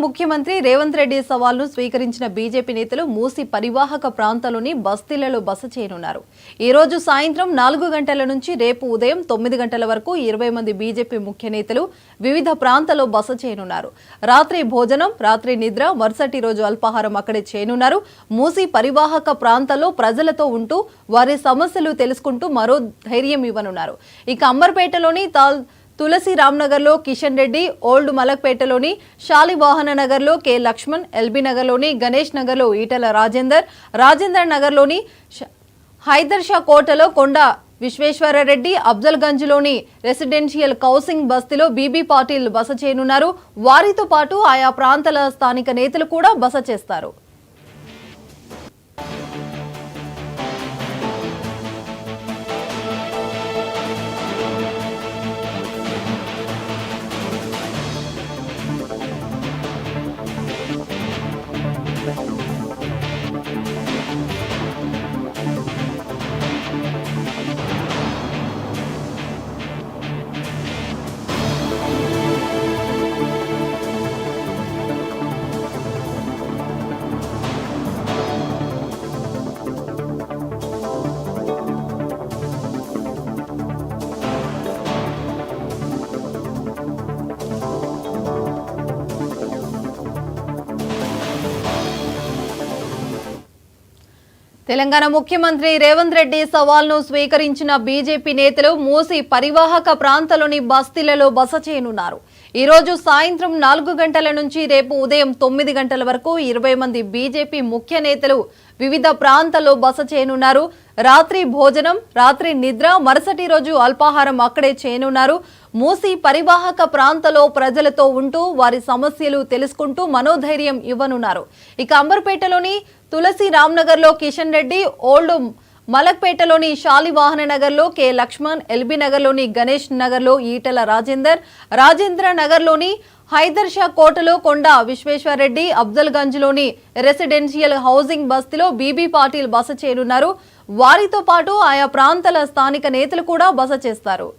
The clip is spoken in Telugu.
ముఖ్యమంత్రి రేవంత్ రెడ్డి సవాల్ను స్వీకరించిన బీజేపీ నేతలు మూసి పరివాహక ప్రాంతాల్లోని బస్తీలలో బస చేయనున్నారు. ఈ రోజు సాయంత్రం 4 గంటల నుంచి రేపు ఉదయం 9 గంటల వరకు 20 మంది బీజేపీ ముఖ్య నేతలు వివిధ ప్రాంతాల్లో బస చేయనున్నారు. రాత్రి భోజనం, రాత్రి నిద్ర, మరుసటి రోజు అల్పాహారం అక్కడే చేయనున్నారు. మూసి పరివాహక ప్రాంతాల్లో ప్రజలతో ఉంటూ వారి సమస్యలు తెలుసుకుంటూ మరో ధైర్యం ఇవ్వనున్నారు. ఇక అంబర్పేటలోని తులసి రామ్నగర్లో కిషన్ రెడ్డి, ఓల్డ్ మలక్పేటలోని శాలివాహన నగర్లో కె లక్ష్మణ్, ఎల్బీ నగర్లోని గణేష్ నగర్లో ఈటల రాజేందర్ నగర్లోని హైదర్ షా కోటలో కొండ విశ్వేశ్వరరెడ్డి, అఫ్జల్గంజ్లోని రెసిడెన్షియల్ హౌసింగ్ బస్తీలో బీబీ పాటిల్ బస చేయనున్నారు. వారితో పాటు ఆయా ప్రాంతాల స్థానిక నేతలు కూడా బస చేస్తారు. తెలంగాణ ముఖ్యమంత్రి రేవంత్ రెడ్డి సవాల్ను స్వీకరించిన బీజేపీ నేతలు మూసి పరివాహక ప్రాంతాల్లోని బస్తీలలో బస చేయనున్నారు. ఈ రోజు సాయంత్రం 4 గంటల నుంచి రేపు ఉదయం 9 గంటల వరకు 20 మంది బీజేపీ ముఖ్య నేతలు వివిధ ప్రాంతాల్లో బస చేయనున్నారు. రాత్రి భోజనం, రాత్రి నిద్ర, మరుసటి రోజు అల్పాహారం అక్కడే చేయనున్నారు. మూసి పరివాహక ప్రాంతాల్లో ప్రజలతో ఉంటూ వారి సమస్యలు తెలుసుకుంటూ మనోధైర్యం ఇవ్వనున్నారు. ఇక అంబర్పేటలోని తులసి రామ్నగర్లో కిషన్ రెడ్డి, ఓల్డ్ మలక్పేటలోని శాలివాహన నగర్లో కె లక్ష్మణ్, ఎల్బీ నగర్లోని గణేష్ నగర్లో ఈటల రాజేంద్ర నగర్లోని హైదర్ షా కోటలో కొండ విశ్వేశ్వరరెడ్డి, అఫ్జల్గంజ్లోని రెసిడెన్షియల్ హౌసింగ్ బస్తీలో బీబీ పాటిల్ బస చేయనున్నారు. వారితో పాటు ఆయా ప్రాంతాల స్థానిక నేతలు కూడా బస చేస్తారు.